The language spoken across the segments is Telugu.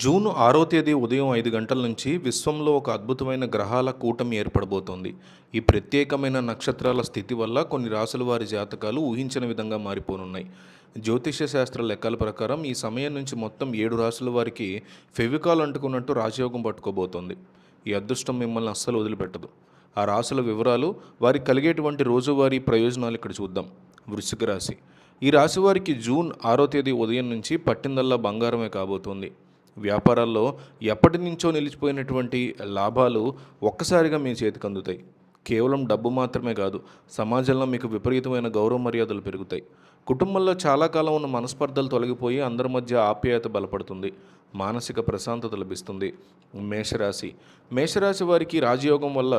జూన్ 6వ తేదీ ఉదయం 5 గంటల నుంచి విశ్వంలో ఒక అద్భుతమైన గ్రహాల కూటమి ఏర్పడబోతోంది. ఈ ప్రత్యేకమైన నక్షత్రాల స్థితి వల్ల కొన్ని రాసుల వారి జాతకాలు ఊహించని విధంగా మారిపోనున్నాయి. జ్యోతిష్య శాస్త్ర లెక్కల ప్రకారం ఈ సమయం నుంచి మొత్తం 7 రాసుల వారికి ఫెవికాల్ అంటుకున్నట్టు రాజయోగం పట్టుకోబోతోంది. ఈ అదృష్టం మిమ్మల్ని అస్సలు వదిలిపెట్టదు. ఆ రాసుల వివరాలు, వారికి కలిగేటువంటి రోజువారీ ప్రయోజనాలు ఇక్కడ చూద్దాం. వృశ్చిక రాశి. ఈ రాశి వారికి జూన్ 6వ తేదీ ఉదయం నుంచి పట్టిందల్లా బంగారమే కాబోతోంది. వ్యాపారాల్లో ఎప్పటి నుంచో నిలిచిపోయినటువంటి లాభాలు ఒక్కసారిగా మీ చేతికి అందుతాయి. కేవలం డబ్బు మాత్రమే కాదు, సమాజంలో మీకు విపరీతమైన గౌరవ మర్యాదలు పెరుగుతాయి. కుటుంబంలో చాలా కాలం ఉన్న మనస్పర్ధలు తొలగిపోయి అందరి మధ్య ఆప్యాయత బలపడుతుంది. మానసిక ప్రశాంతత లభిస్తుంది. మేషరాశి. మేషరాశి వారికి రాజయోగం వల్ల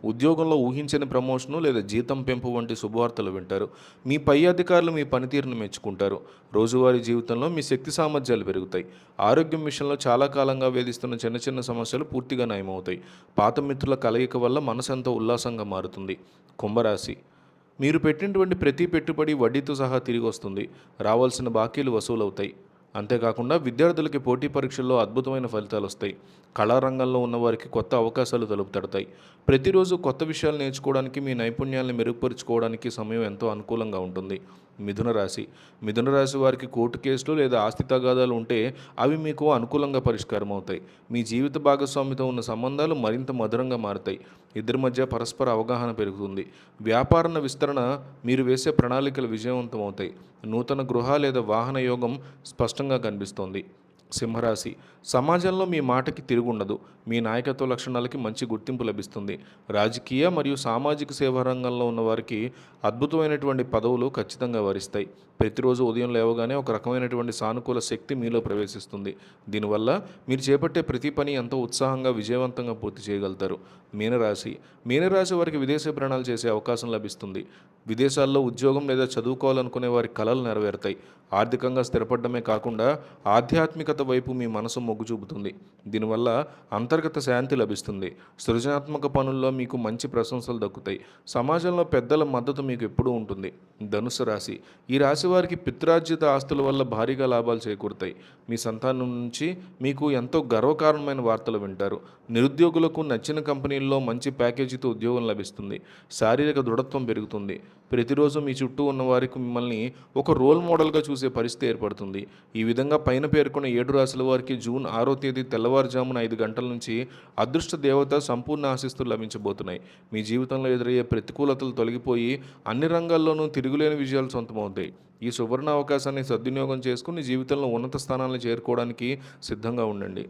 ఉద్యోగంలో ఊహించని ప్రమోషను లేదా జీతం పెంపు వంటి శుభవార్తలు వింటారు. మీ పై అధికారులు మీ పనితీరును మెచ్చుకుంటారు. రోజువారీ జీవితంలో మీ శక్తి సామర్థ్యాలు పెరుగుతాయి. ఆరోగ్యం విషయంలో చాలా కాలంగా వేధిస్తున్న చిన్న చిన్న సమస్యలు పూర్తిగా నయమవుతాయి. పాత మిత్రుల కలయిక వల్ల మనసంతా ఉల్లాసంగా మారుతుంది. కుంభరాశి. మీరు పెట్టినటువంటి ప్రతి పెట్టుబడి వడ్డీతో సహా తిరిగి వస్తుంది. రావాల్సిన బాకీలు వసూలవుతాయి. అంతేకాకుండా విద్యార్థులకి పోటీ పరీక్షల్లో అద్భుతమైన ఫలితాలు వస్తాయి. కళారంగంలో ఉన్నవారికి కొత్త అవకాశాలు తలుపు తడతాయి. ప్రతిరోజు కొత్త విషయాలు నేర్చుకోవడానికి, మీ నైపుణ్యాలను మెరుగుపరుచుకోవడానికి సమయం ఎంతో అనుకూలంగా ఉంటుంది. మిథున రాశి. మిథున రాశి వారికి కోర్టు కేసులు లేదా ఆస్తి తగాదాలు ఉంటే అవి మీకు అనుకూలంగా పరిష్కారం అవుతాయి. మీ జీవిత భాగస్వామితో ఉన్న సంబంధాలు మరింత మధురంగా మారుతాయి. ఇద్దరి మధ్య పరస్పర అవగాహన పెరుగుతుంది. వ్యాపార విస్తరణ, మీరు వేసే ప్రణాళికలు విజయవంతమవుతాయి. నూతన గృహ లేదా వాహన యోగం స్పష్టంగా కనిపిస్తోంది. సింహరాశి. సమాజంలో మీ మాటకి తిరుగుండదు. మీ నాయకత్వ లక్షణాలకి మంచి గుర్తింపు లభిస్తుంది. రాజకీయ మరియు సామాజిక సేవా రంగంలో ఉన్న వారికి అద్భుతమైనటువంటి పదవులు ఖచ్చితంగా వరిస్తాయి. ప్రతిరోజు ఉదయం లేవగానే ఒక రకమైనటువంటి సానుకూల శక్తి మీలో ప్రవేశిస్తుంది. దీనివల్ల మీరు చేపట్టే ప్రతి పని ఎంతో ఉత్సాహంగా, విజయవంతంగా పూర్తి చేయగలుగుతారు. మీనరాశి. మీనరాశి వారికి విదేశీ ప్రయాణాలు చేసే అవకాశం లభిస్తుంది. విదేశాల్లో ఉద్యోగం లేదా చదువుకోవాలనుకునే వారి కలలు నెరవేరుతాయి. ఆర్థికంగా స్థిరపడమే కాకుండా ఆధ్యాత్మికత వైపు మీ మనసు మొగ్గు చూపుతుంది. దీనివల్ల అంతర్గత శాంతి లభిస్తుంది. సృజనాత్మక పనుల్లో మీకు మంచి ప్రశంసలు దక్కుతాయి. సమాజంలో పెద్దల మద్దతు మీకు ఎప్పుడూ ఉంటుంది. ధనుసు రాశి. ఈ రాశి వారికి పిత్రార్జిత ఆస్తుల వల్ల భారీగా లాభాలు చేకూరుతాయి. మీ సంతానం నుంచి మీకు ఎంతో గర్వకారణమైన వార్తలు వింటారు. నిరుద్యోగులకు నచ్చిన కంపెనీల్లో మంచి ప్యాకేజీతో ఉద్యోగం లభిస్తుంది. శారీరక దృఢత్వం పెరుగుతుంది. ప్రతిరోజు మీ చుట్టూ ఉన్న వారికి మిమ్మల్ని ఒక రోల్ మోడల్గా చూసే పరిస్థితి ఏర్పడుతుంది. ఈ విధంగా పైన పేర్కొన్న 7 రాశుల వారికి జూన్ 6వ తేదీ తెల్లవారుజామున 5 గంటల నుంచి అదృష్ట దేవత సంపూర్ణ ఆశీస్సులు లభించబోతున్నాయి. మీ జీవితంలో ఎదురయ్యే ప్రతికూలతలు తొలగిపోయి అన్ని రంగాల్లోనూ తిరుగులేని విజయాలు సొంతమవుతాయి. ఈ సువర్ణ అవకాశాన్ని సద్వినియోగం చేసుకుని జీవితంలో ఉన్నత స్థానాలను చేరుకోవడానికి సిద్ధంగా ఉండండి.